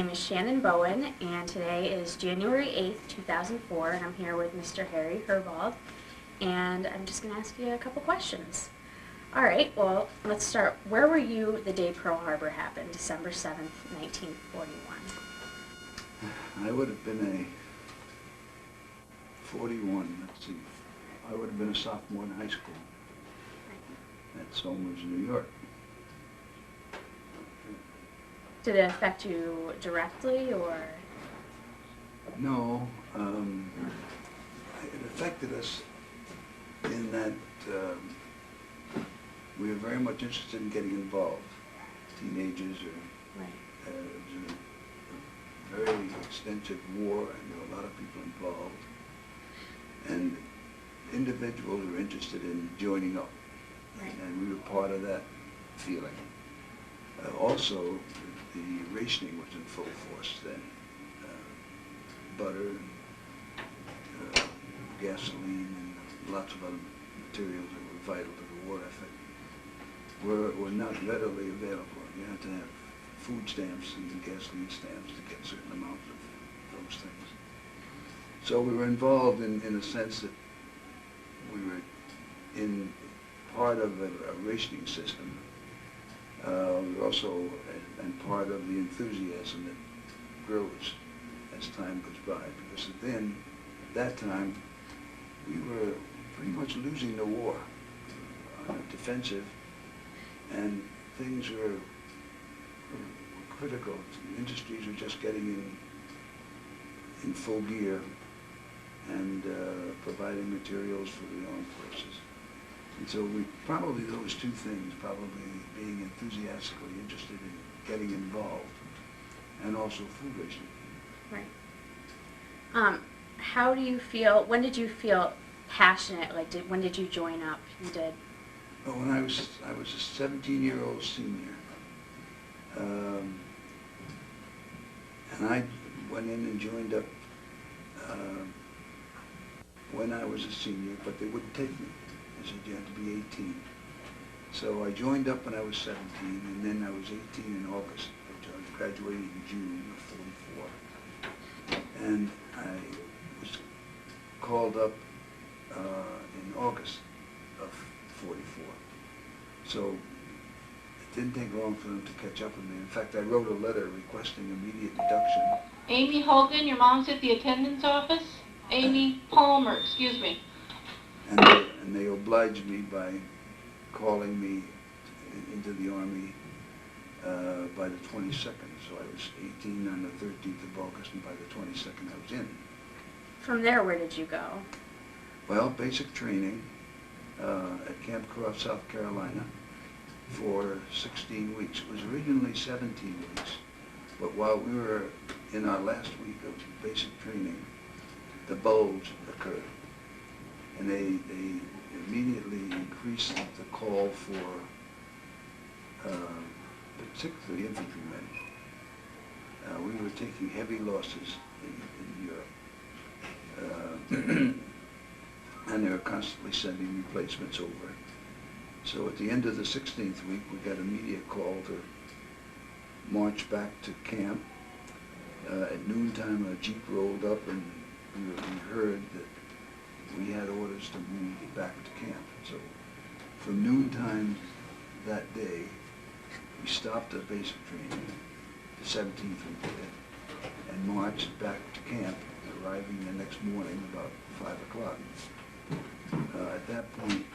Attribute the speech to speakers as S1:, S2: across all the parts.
S1: My name is Shannon Bowen, and today is January 8th, 2004, and I'm here with Mr. Harry Herbold, and I'm just going to ask you a couple questions. All right, well, let's start. Where were you the day Pearl Harbor happened, December 7th, 1941?
S2: I would have been a 41, let's see, I would have been a sophomore in high school at Somers, New York.
S1: Did it affect you directly, or?
S2: No, it affected us in that we were very much interested in getting involved. Teenagers,
S1: Right.
S2: It was a very extensive war, and there were a lot of people involved. And individuals were interested in joining up,
S1: Right.
S2: and we were part of that feeling. Also, the rationing was in full force then. Butter, gasoline, and lots of other materials that were vital to the war effort were not readily available. You had to have food stamps and gasoline stamps to get certain amounts of those things. So we were involved in a sense that we were in part of a rationing system. We were also and part of the enthusiasm that grows as time goes by, because then, at that time, we were pretty much losing the war on the defensive, and things were critical. Industries were just getting in full gear and providing materials for the armed forces. And so we probably those two things, probably being enthusiastically interested in getting involved and also food rationing.
S1: Right. How do you feel, when did you feel passionate, like when did you join up? You did?
S2: Well, when I was a 17-year-old senior, and I went in and joined up when I was a senior, but they wouldn't take me. They said you had to be 18. So I joined up when I was 17, and then I was 18 in August. I graduated in June of 44. And I was called up in August of 44. So it didn't take long for them to catch up with me. In fact, I wrote a letter requesting immediate induction.
S3: Amy Hogan, your mom's at the attendance office? Amy Palmer, excuse me.
S2: And they obliged me by calling me into the Army by the 22nd. So I was 18 on the 13th of August, and by the 22nd I was in.
S1: From there, where did you go?
S2: Well, basic training at Camp Croft, South Carolina for 16 weeks. It was originally 17 weeks, but while we were in our last week of basic training, the bulge occurred. And they immediately increased the call for particularly infantrymen. We were taking heavy losses in Europe. And they were constantly sending replacements over. So at the end of the 16th week, we got immediate call to march back to camp. At noontime, a jeep rolled up, and we heard that we had orders to move back to camp. So from noontime that day, we stopped our basic training, the 17th we did, and marched back to camp, arriving the next morning about 5 o'clock. At that point,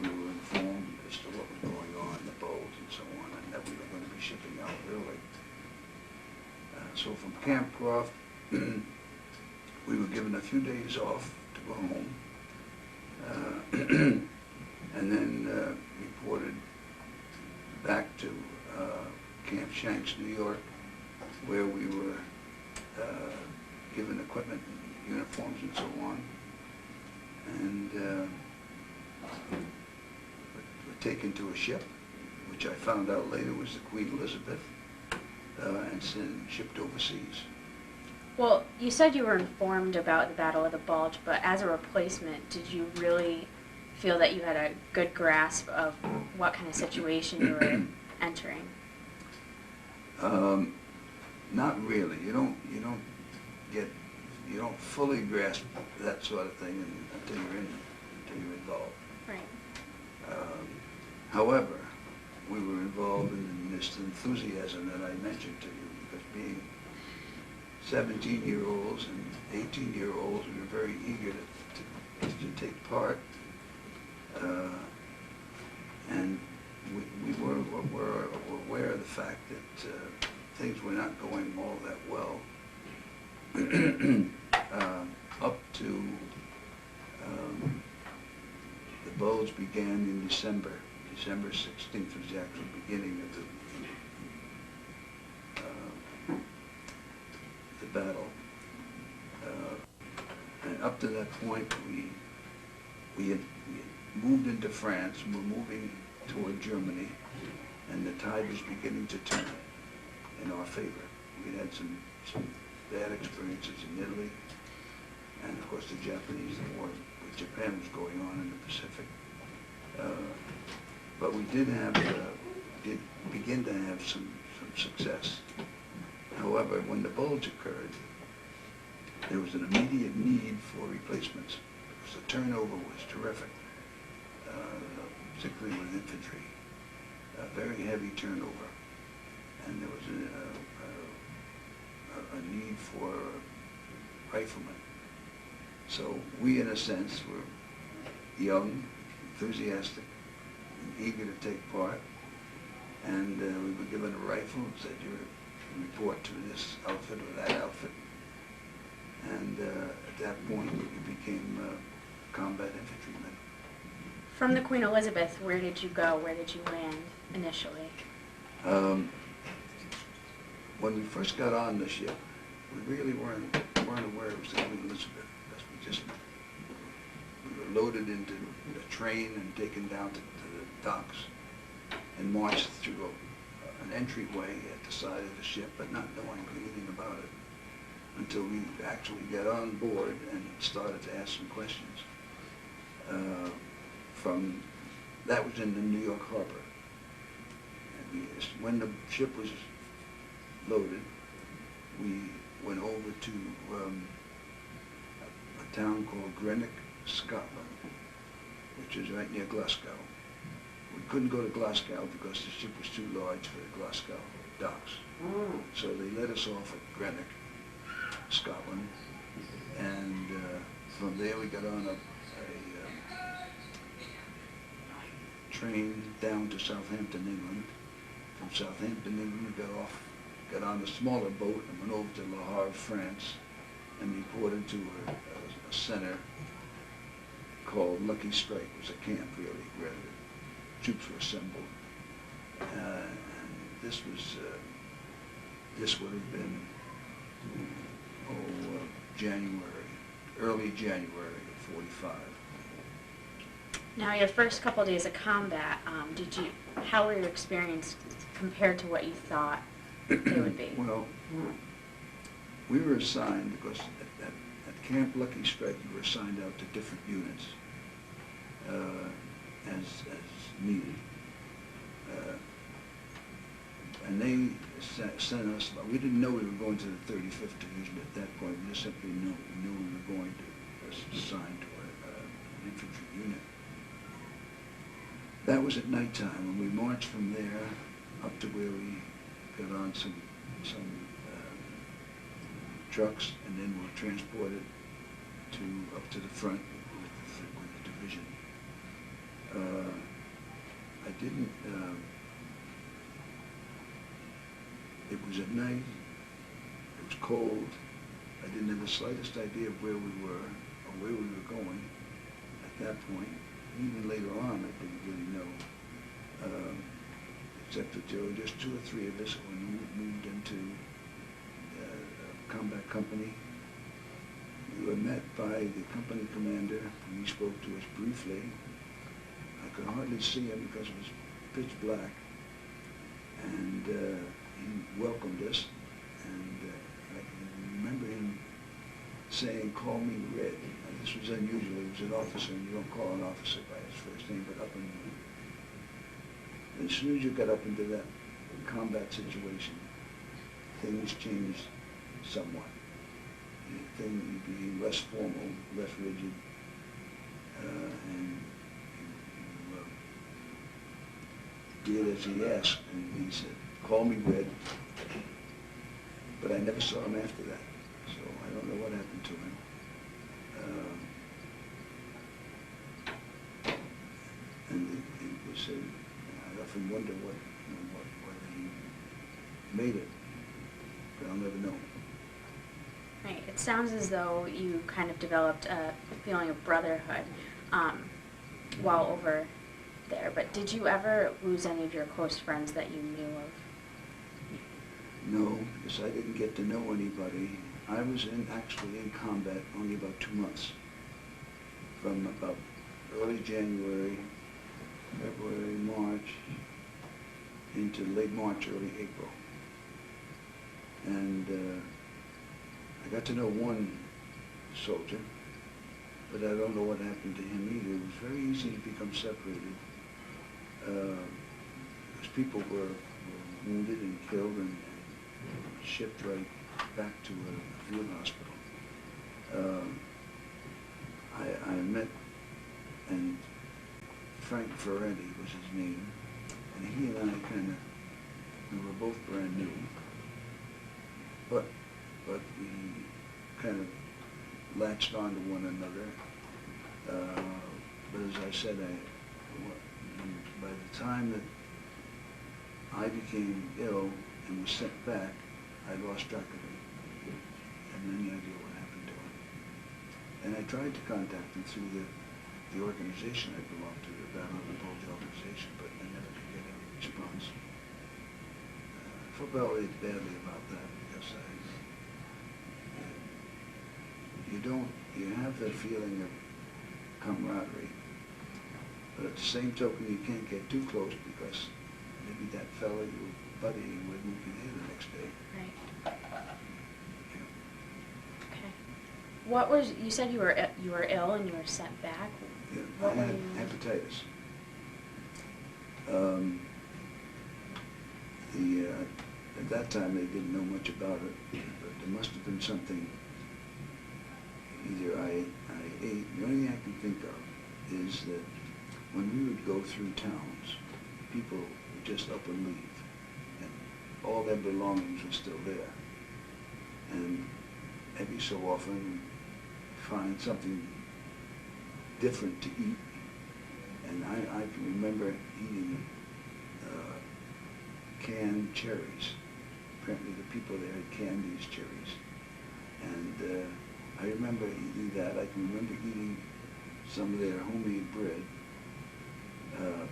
S2: we were informed as to what was going on, the bulge and so on, and that we were going to be shipping out early. So from Camp Croft, we were given a few days off to go home, and then reported back to Camp Shanks, New York, where we were given equipment and uniforms and so on, and were taken to a ship, which I found out later was the Queen Elizabeth, and shipped overseas.
S1: Well, you said you were informed about the Battle of the Bulge, but as a replacement, did you really feel that you had a good grasp of what kind of situation you were entering?
S2: Not really. You don't fully grasp that sort of thing until you're involved.
S1: Right.
S2: However, we were involved in this enthusiasm that I mentioned to you, because being 17-year-olds and 18-year-olds, we were very eager to take part, and we were aware of the fact that things were not going all that well up to the bulge began in December. December 16th was the actual beginning of the battle. And up to that point, we had moved into France, and were moving toward Germany, and the tide was beginning to turn in our favor. We had some bad experiences in Italy, and of course the Japanese, the war with Japan was going on in the Pacific. But we did begin to have some success. However, when the bulge occurred, there was an immediate need for replacements, because the turnover was terrific, particularly with infantry. Very heavy turnover, and there was a need for riflemen. So we, in a sense, were young, enthusiastic, and eager to take part, and we were given a rifle and said, you report to this outfit or that outfit. And at that point, we became combat infantrymen.
S1: From the Queen Elizabeth, where did you go? Where did you land initially?
S2: When we first got on the ship, we really weren't aware it was the Queen Elizabeth. We were loaded into a train and taken down to the docks and marched through an entryway at the side of the ship, but not knowing anything about it until we actually got on board and started to ask some questions. That was in the New York Harbor. And when the ship was loaded, we went over to a town called Grenick, Scotland, which is right near Glasgow. We couldn't go to Glasgow because the ship was too large for the Glasgow docks. So they let us off at Grenick, Scotland, and from there we got on a train down to Southampton, England. From Southampton, England, we got on a smaller boat and went over to Le Havre, France, and reported to a center called Lucky Strike. It was a camp, really, where the troops were assembled. And this would have been early January of '45.
S1: Now, your first couple of days of combat, how were your experience compared to what you thought they would be?
S2: Well, we were assigned, because at Camp Lucky Strike, you were assigned out to different units as needed. And they sent us, we didn't know we were going to the 35th Division at that point. We just simply knew we were going to assigned to an infantry unit. That was at nighttime, and we marched from there up to where we got on some trucks, and then were transported up to the front with the division. It was at night, it was cold, I didn't have the slightest idea of where we were or where we were going at that point. Even later on, I didn't really know, except that there were just 2 or 3 of us when we moved into a combat company. We were met by the company commander, and he spoke to us briefly. I could hardly see him because it was pitch black, and he welcomed us, and I can remember him saying, "Call me Red." Now, this was unusual. He was an officer, and you don't call an officer by his first name, but as soon as you got up into that combat situation, things changed somewhat. Things became less formal, less rigid, and you did as he asked, and he said, "Call me Red." But I never saw him after that, so I don't know what happened to him. And it was, I often wonder what he made it, but I'll never know.
S1: Right. It sounds as though you kind of developed a feeling of brotherhood while over there. But did you ever lose any of your close friends that you knew of?
S2: No, because I didn't get to know anybody. I was actually in combat only about 2 months, from about early January, February, March, into late March, early April. And I got to know one soldier, but I don't know what happened to him either. It was very easy to become separated, because people were wounded and killed and shipped right back to a field hospital. I met, and Frank Ferretti was his name, and he and I we were both brand new, but we kind of latched on to one another. But as I said, by the time that I became ill and was sent back, I lost track of him. I had any idea what happened to him. And I tried to contact him through the organization I belonged to, the Battle of the Bulge organization, but I never could get any response. I felt really badly about that, because you have the feeling of camaraderie, but at the same token you can't get too close, because maybe that fellow you were buddying with won't be there the next day.
S1: Right.
S2: Yeah.
S1: Okay. What was, you said you were ill and you were sent back?
S2: Yeah,
S1: What
S2: I
S1: were
S2: had
S1: you...
S2: hepatitis. At that time they didn't know much about it, but there must have been something. Either I ate, the only thing I can think of is that when we would go through towns, people would just up and leave, and all their belongings were still there. And every so often we'd find something different to eat, and I can remember eating canned cherries. Apparently the people there had canned these cherries, and I remember eating that. I can remember eating some of their homemade bread,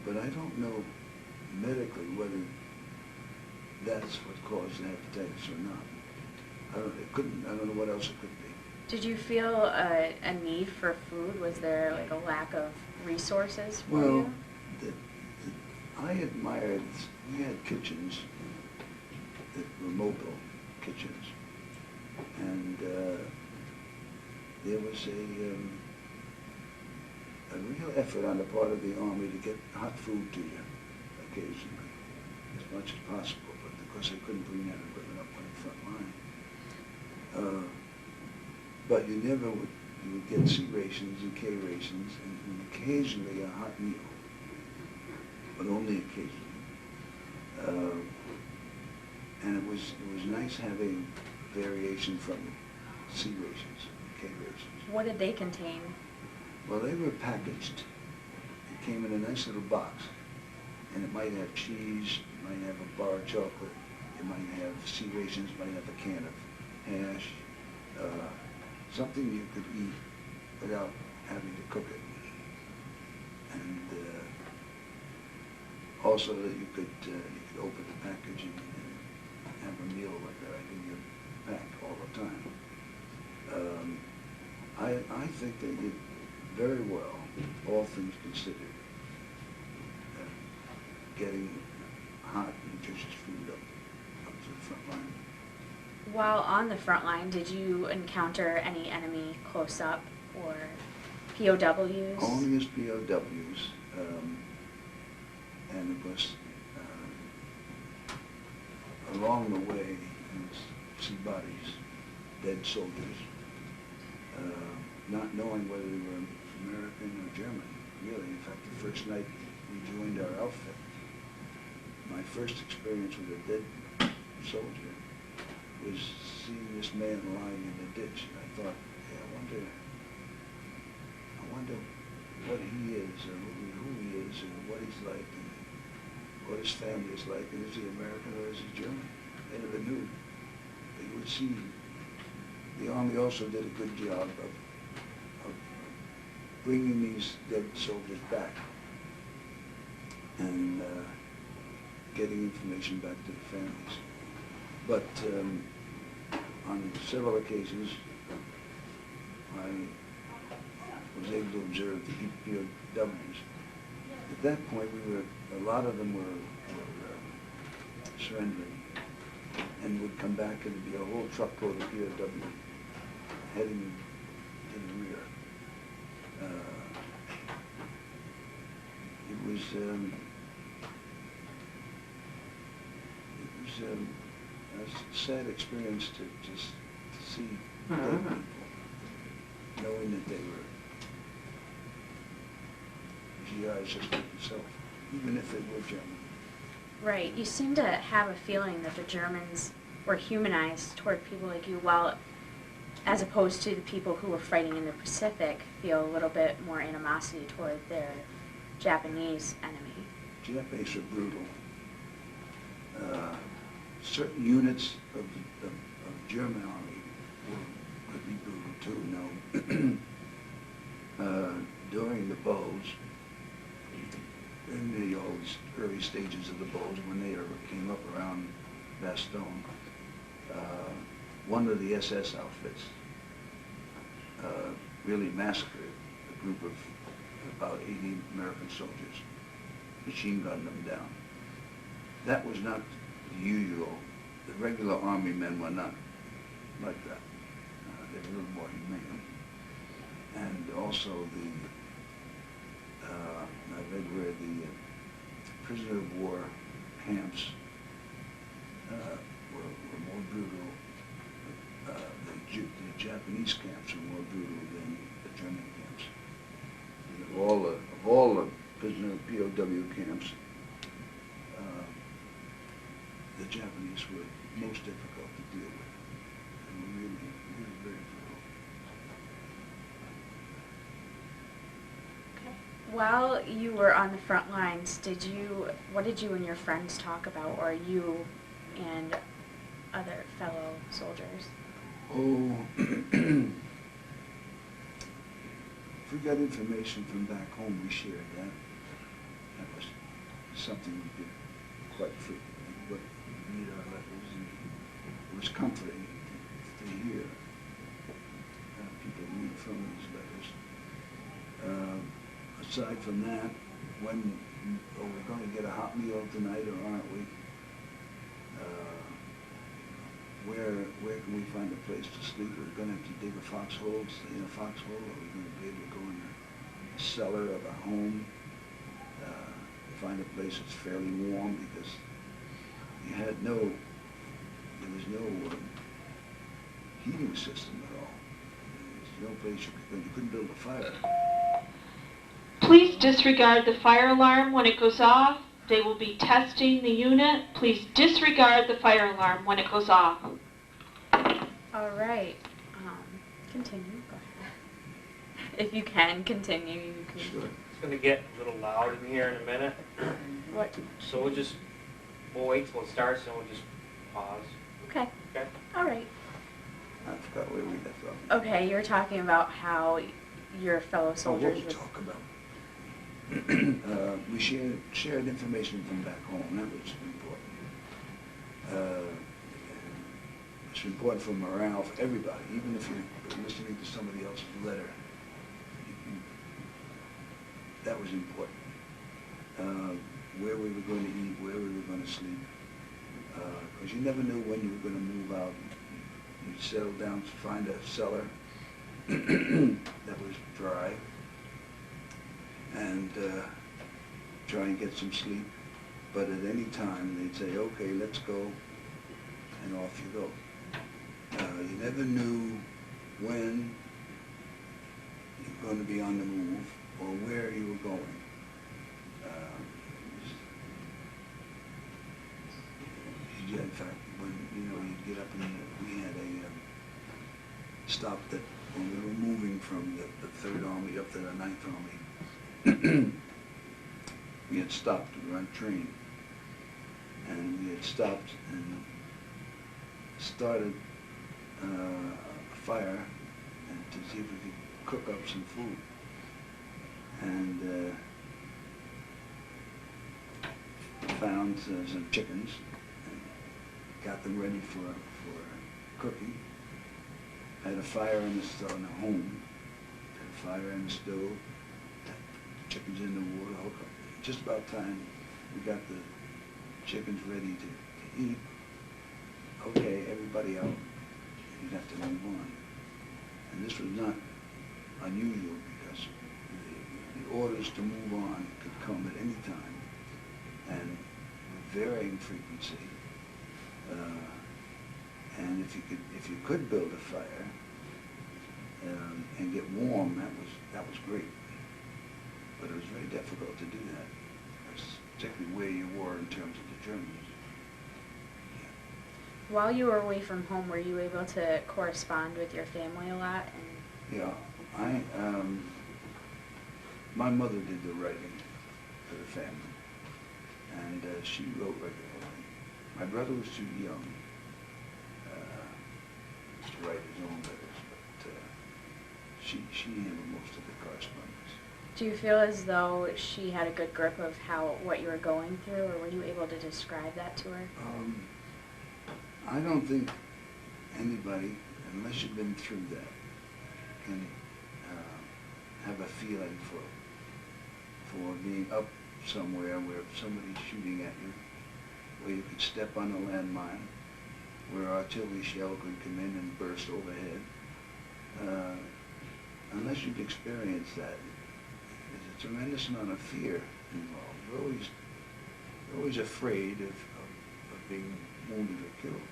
S2: but I don't know medically whether that's what caused the hepatitis or not. I don't know what else it could be.
S1: Did you feel a need for food? Was there like a lack of resources for you?
S2: I admired, we had kitchens that were mobile kitchens, and there was a real effort on the part of the Army to get hot food to you occasionally, as much as possible, but because they couldn't bring that equipment up on the front line. But you would get C rations and K rations, and occasionally a hot meal, but only occasionally. And it was nice having variation from C rations, K rations.
S1: What did they contain?
S2: Well, they were packaged. It came in a nice little box, and it might have cheese, it might have a bar of chocolate, it might have C rations, it might have a can of hash, something you could eat without having to cook it. And also that you could open the package and have a meal like that. I didn't get packed all the time. I think they did very well, all things considered, getting hot, nutritious food up to the front line.
S1: While on the front line, did you encounter any enemy close up or POWs?
S2: Only as POWs, and it was along the way, and see bodies, dead soldiers, not knowing whether they were American or German, really. In fact, the first night we joined our outfit, my first experience with a dead soldier was seeing this man lying in the ditch. And I thought, hey, I wonder what he is, or who he is, or what he's like, and what his family is like, and is he American or is he German? I never knew. But you would see, the Army also did a good job of bringing these dead soldiers back and getting information back to the families. But on several occasions, I was able to observe the POWs. At that point, a lot of them were surrendering and would come back and be a whole truckload of POW heading to the rear. It was a sad experience to just see dead people, knowing that they were GIs just like yourself, even if they were German.
S1: Right. You seem to have a feeling that the Germans were humanized toward people like you, while, as opposed to the people who were fighting in the Pacific, feel a little bit more animosity toward their Japanese enemy.
S2: Japanese are brutal. Certain units of German army could be brutal too. Now, during the Bulge, in the early stages of the Bulge, when they came up around Bastogne, one of the SS outfits really massacred a group of about 80 American soldiers, machine gunned them down. That was not the usual. The regular army men were not like that. They were a little more humane. And also I read where the prisoner of war camps were more brutal. The Japanese camps were more brutal than the German camps. Of all the prisoner POW camps, the Japanese were most difficult to deal with, and were really, really very brutal.
S1: Okay. While you were on the front lines, what did you and your friends talk about, or you and other fellow soldiers?
S2: Oh, if we got information from back home, we shared that. That was something we did quite frequently. But we read our letters, and it was comforting to hear people read from these letters. Aside from that, we're going to get a hot meal tonight, or aren't we? Where can we find a place to sleep? Are we going to have to dig a foxhole, stay in a foxhole? Are we going to be able to go in the cellar of a home, find a place that's fairly warm? Because there was no heating system at all. There's no place you couldn't build a fire.
S3: Please disregard the fire alarm when it goes off. They will be testing the unit. Please disregard the fire alarm when it goes off.
S1: All right. Continue. Go ahead. If you can continue, you can.
S2: Sure.
S4: It's going to get a little loud in here in a minute.
S1: What?
S4: So we'll wait till it starts and we'll just pause.
S1: Okay.
S4: Okay?
S1: All right.
S2: I forgot where we left off.
S1: Okay, you were talking about how your fellow
S2: What
S1: soldiers
S2: we
S1: would...
S2: talk about. We shared information from back home. That was important. It's important for morale for everybody, even if you're listening to somebody else's letter. That was important. Where we were going to eat, where we were going to sleep. Because you never knew when you were going to move out. You'd settle down to find a cellar that was dry, and try and get some sleep. But at any time, they'd say, okay, let's go, and all off you go. You never knew when you were going to be on the move or where you were going. In fact, when you'd get up and we had a stop that when we were moving from the 3rd Army up to the 9th Army, we had stopped to run train, and we had stopped and started a fire and to see if we could cook up some food. And found some chickens and got them ready for cooking. Had a fire in the home, had a fire in the stove, had chickens in the water, hook up. Just about time we got the chickens ready to eat. Okay, everybody out. You'd have to move on. And this was not unusual because the orders to move on could come at any time and with varying frequency. And if you could build a fire and get warm, that was great. But it was very difficult to do that, particularly where you were in terms of the Germans.
S1: While you were away from home, were you able to correspond with your family a lot?
S2: Yeah, my mother did the writing for the family, and she wrote regularly. My brother was too young to write his own letters, but she handled most of the correspondence.
S1: Do you feel as though she had a good grip of what you were going through, or were you able to describe that to her?
S2: I don't think anybody, unless you've been through that, can have a feeling for being up somewhere where somebody's shooting at you, where you could step on a landmine, where artillery shell could come in and burst overhead. Unless you've experienced that, there's a tremendous amount of fear involved. You're always afraid of being wounded or killed.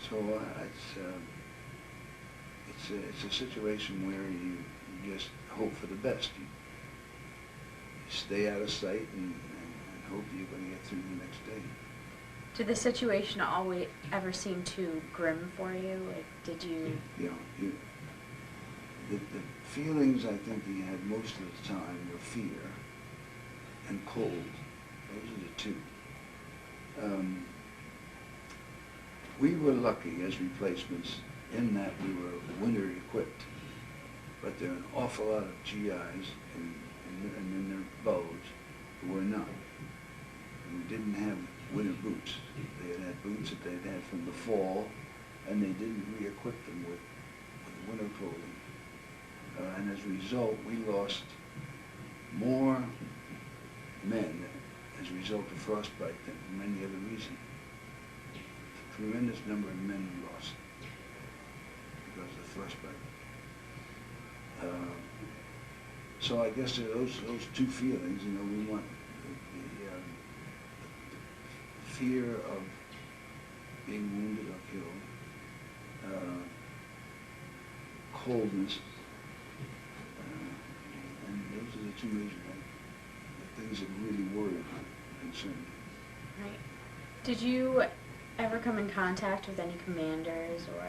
S2: So it's a situation where you just hope for the best. You stay out of sight and hope you're going to get through the next day.
S1: Did the situation always ever seem too grim for you? Like, did you?
S2: The feelings I think you had most of the time were fear and cold. Those are the two. We were lucky as replacements in that we were winter equipped, but there are an awful lot of GIs in their boats who were not. And we didn't have winter boots. They had boots that they'd had from the fall, and they didn't re-equip them with winter clothing. And as a result, we lost more men as a result of frostbite than for many other reasons. A tremendous number of men we lost because of frostbite. So I guess those two feelings, we want the fear of being wounded or killed, coldness, and those are the two major things that really worried and concerned me.
S1: Right. Did you ever come in contact with any commanders or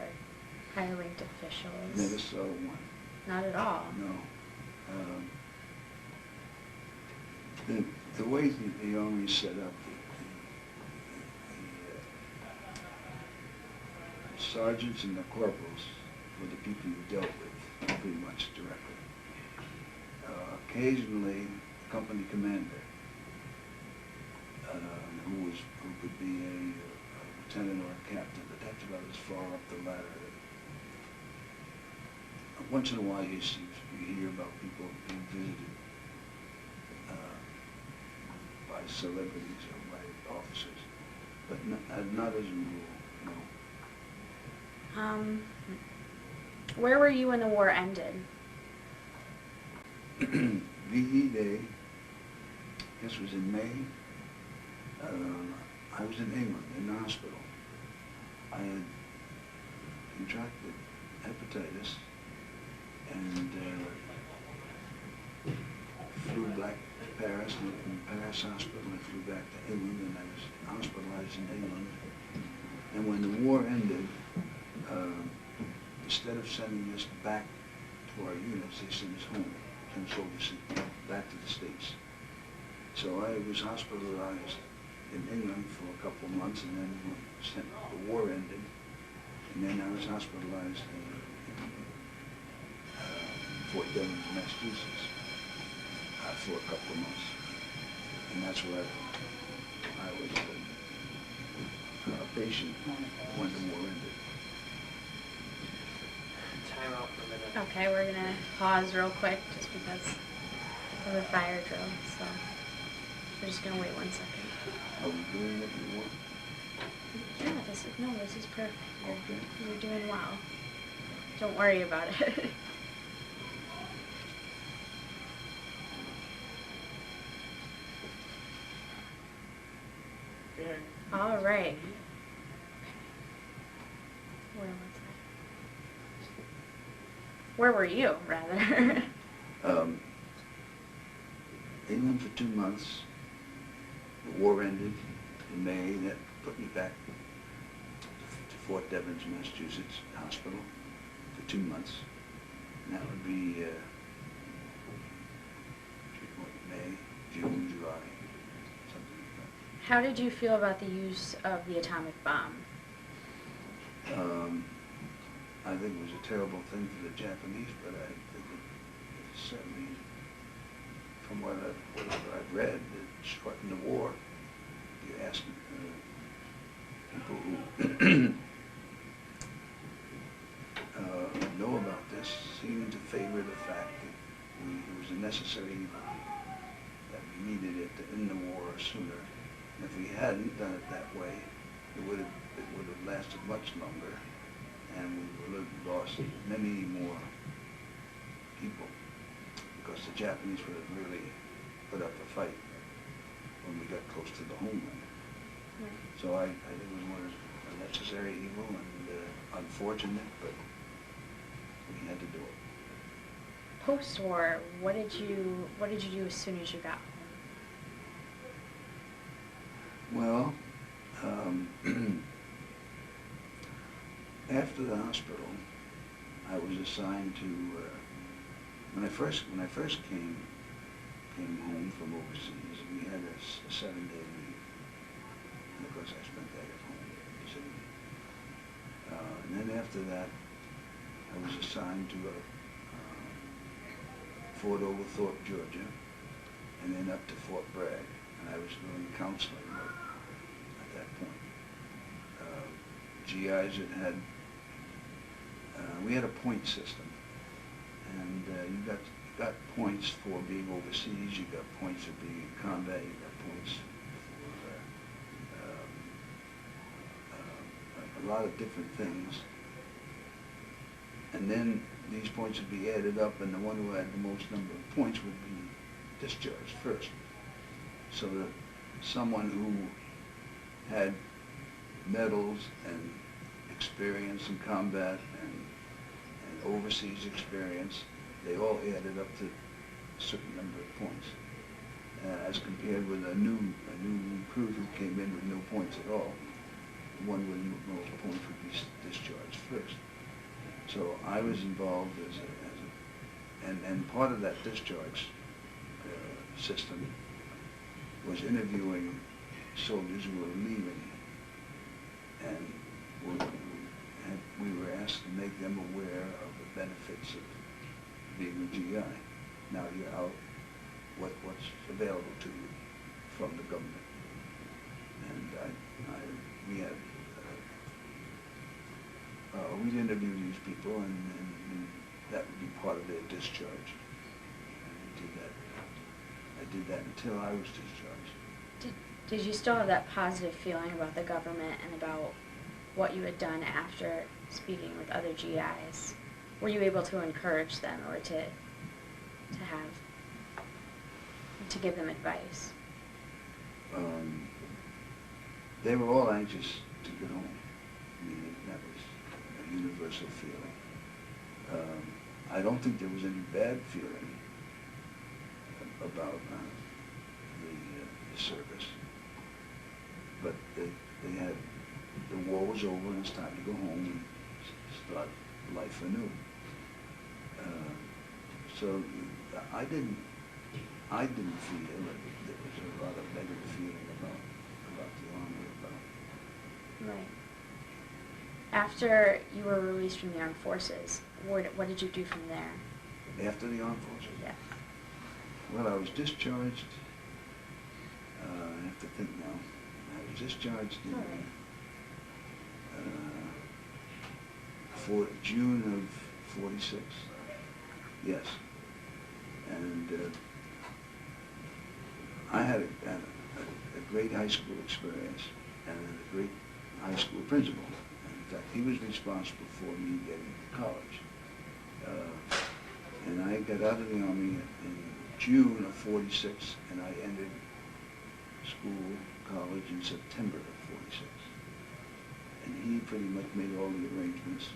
S1: higher-ranked officials?
S2: Never saw one.
S1: Not at all?
S2: No. The way the Army is set up, the sergeants and the corporals were the people you dealt with pretty much directly. Occasionally, the company commander, who could be a lieutenant or a captain, but that's about as far up the ladder. Once in a while, you hear about people being visited by celebrities or by officers, but not as a rule, no.
S1: Where were you when the war ended?
S2: VE Day, I guess it was in May, I was in England, in the hospital. I had contracted hepatitis and flew back to Paris, and from Paris hospital I flew back to England, and I was hospitalized in England. And when the war ended, instead of sending us back to our units, they sent us home, sent us overseas, back to the States. So I was hospitalized in England for a couple of months, and then the war ended, and then I was hospitalized in Fort Devens, Massachusetts, for a couple of months, and that's where I was a patient when the war ended.
S4: Time out for a minute.
S1: Okay, we're gonna pause real quick just because of the fire drill, so we're just gonna wait 1 second.
S2: Are we doing what we want?
S1: Yeah, this is perfect.
S2: Okay.
S1: You're doing well. Don't worry about it. All right. Where was I? Where were you, rather?
S2: England for 2 months. The war ended in May. That put me back to Fort Devens, Massachusetts hospital for 2 months. And that would be May, June, July, something like that.
S1: How did you feel about the use of the atomic bomb?
S2: I think it was a terrible thing for the Japanese, but I think it certainly, from what I've read, it shortened the war. You ask people who know about this seem to favor the fact that it was a necessary evil, that we needed it to end the war sooner. And if we hadn't done it that way, it would have lasted much longer, and we would have lost many more people, because the Japanese would have really put up a fight when we got close to the homeland.
S1: Right.
S2: So I think it was a necessary evil and unfortunate, but we had to do it.
S1: Post-war, what did you do as soon as you got home?
S2: Well, after the hospital, I was assigned to, when I first came home from overseas, we had a 7-day leave. And of course I spent that at home, visiting. And then after that, I was assigned to Fort Oglethorpe, Georgia, and then up to Fort Bragg. And I was doing counseling work at that point. GIs had we had a point system, and you got points for being overseas, you got points for being in combat, you got points for a lot of different things. And then these points would be added up, and the one who had the most number of points would be discharged first. So that someone who had medals and experience in combat and overseas experience, they all added up to a certain number of points. As compared with a new recruit who came in with no points at all, the one with the most points would be discharged first. So I was involved and part of that discharge system was interviewing soldiers who were leaving, and we were asked to make them aware of the benefits of being a GI. Now you're out, what's available to you from the government. And we'd interview these people, and that would be part of their discharge. And I did that until I was discharged.
S1: Did you still have that positive feeling about the government and about what you had done after speaking with other GIs? Were you able to encourage them or to give them advice?
S2: they were all anxious to get home. I mean, that was a universal feeling. I don't think there was any bad feeling about the service, but they had, the war was over and it's time to go home and start life anew. So I didn't feel that there was a lot of negative feeling about the Army,
S1: Right. After you were released from the armed forces, what did you do from there?
S2: after the Armed Forces.
S1: Yes.
S2: Well, I was discharged, I have to think now. I was discharged in
S1: All right.
S2: for June of '46. Yes. And I had a great high school experience and a great high school principal. In fact, he was responsible for me getting to college. And I got out of the Army in June of '46, and I ended college in September of '46. And he pretty much made all the arrangements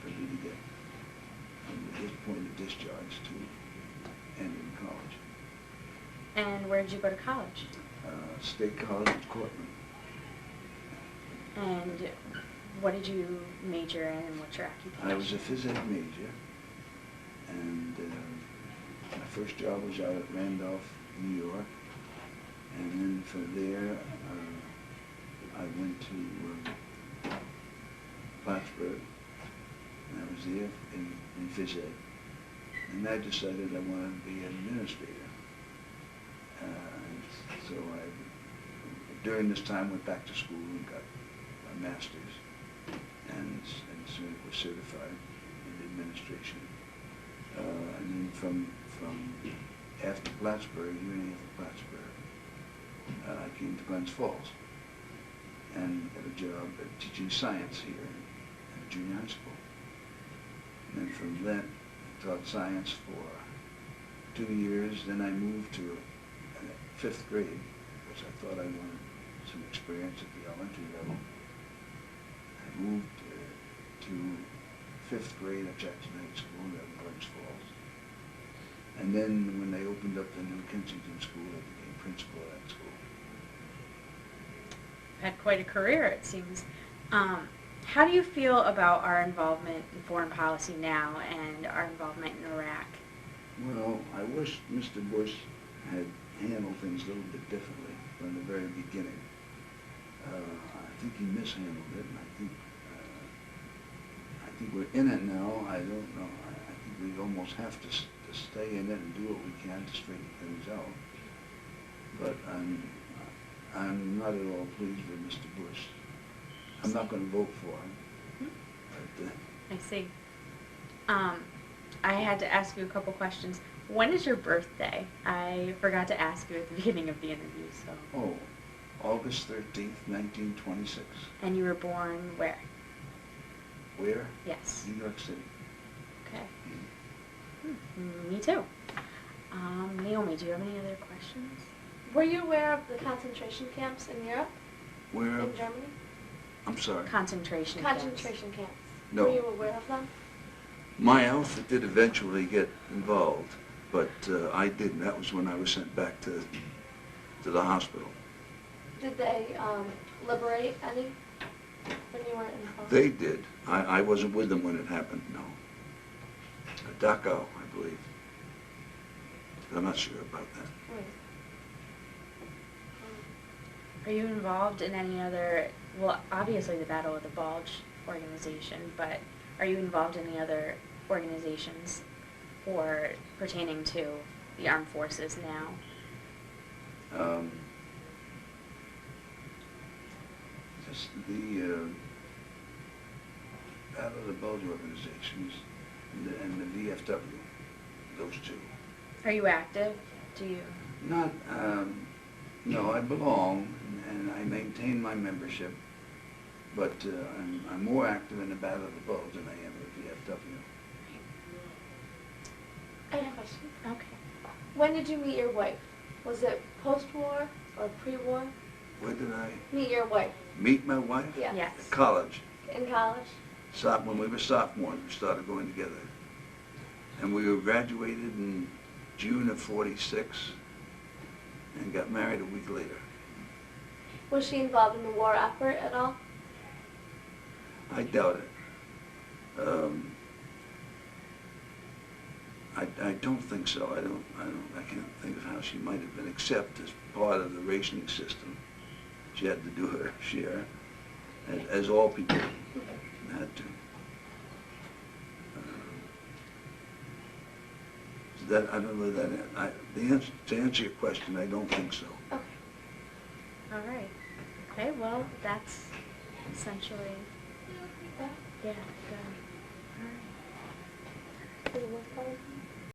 S2: for me to get from his point of discharge to ending college.
S1: And where did you go to college?
S2: State College at Cortland.
S1: And what did you major in and what's your occupation?
S2: I was a phys ed major, and my first job was out at Randolph, New York, and then from there I went to Plattsburgh, and I was there in phys ed, and I decided I wanted to be an administrator. So during this time, went back to school and got my master's, and soon was certified in administration. And then from after Plattsburgh, a year and a half of Plattsburgh, I came to Glens Falls and got a job at teaching science here at a junior high school. And then from that, I taught science for 2 years. Then I moved to 5th grade, which I thought I wanted some experience at the elementary level. I moved to 5th grade at Jackson High School at Glens Falls. And then when they opened up the new Kensington School, I became principal at that school.
S1: Had quite a career, it seems. How do you feel about our involvement in foreign policy now and our involvement in Iraq?
S2: Well, I wish Mr. Bush had handled things a little bit differently from the very beginning. I think he mishandled it, and I think we're in it now. I don't know. I think we almost have to stay in it and do what we can to straighten things out. But I'm not at all pleased with Mr. Bush. I'm not going to vote for him. But,
S1: I see. I had to ask you a couple questions. When is your birthday? I forgot to ask you at the beginning of the interview, so.
S2: oh, August 13th, 1926.
S1: And you were born where?
S2: Where?
S1: Yes.
S2: New York City.
S1: Okay. Me too. Naomi, do you have any other questions?
S5: Were you aware of the concentration camps in Europe,
S2: Where?
S5: in Germany?
S2: I'm sorry.
S1: Concentration camps.
S5: Concentration camps.
S2: No.
S5: Were you aware of them?
S2: My outfit did eventually get involved, but I didn't. That was when I was sent back to the hospital.
S5: Did they liberate any when you weren't involved?
S2: They did. I wasn't with them when it happened, no. Dachau, I believe. I'm not sure about that.
S5: Right.
S1: Are you involved in any other, well, obviously the Battle of the Bulge organization, but are you involved in any other organizations or pertaining to the armed forces now?
S2: Just the Battle of the Bulge organizations and the VFW, those two.
S1: Are you active? Do you?
S2: Not, no, I belong and I maintain my membership, but I'm more active in the Battle of the Bulge than I am in the VFW.
S5: I have a question.
S1: Okay.
S5: When did you meet your wife? Was it post-war or pre-war?
S2: Where did I
S5: Meet your wife.
S2: meet my wife?
S5: Yeah.
S1: Yes.
S2: At college.
S5: In college.
S2: When we were sophomores, we started going together. And we were graduated in June of '46 and got married a week later.
S5: Was she involved in the war effort at all?
S2: I doubt it. I don't think so. I can't think of how she might have been, except as part of the rationing system. She had to do her share, as all people had to. That, I don't know to answer your question, I don't think so.
S5: Okay.
S1: All right. Okay, well, that's essentially, yeah, good. All right.
S5: Did it work out?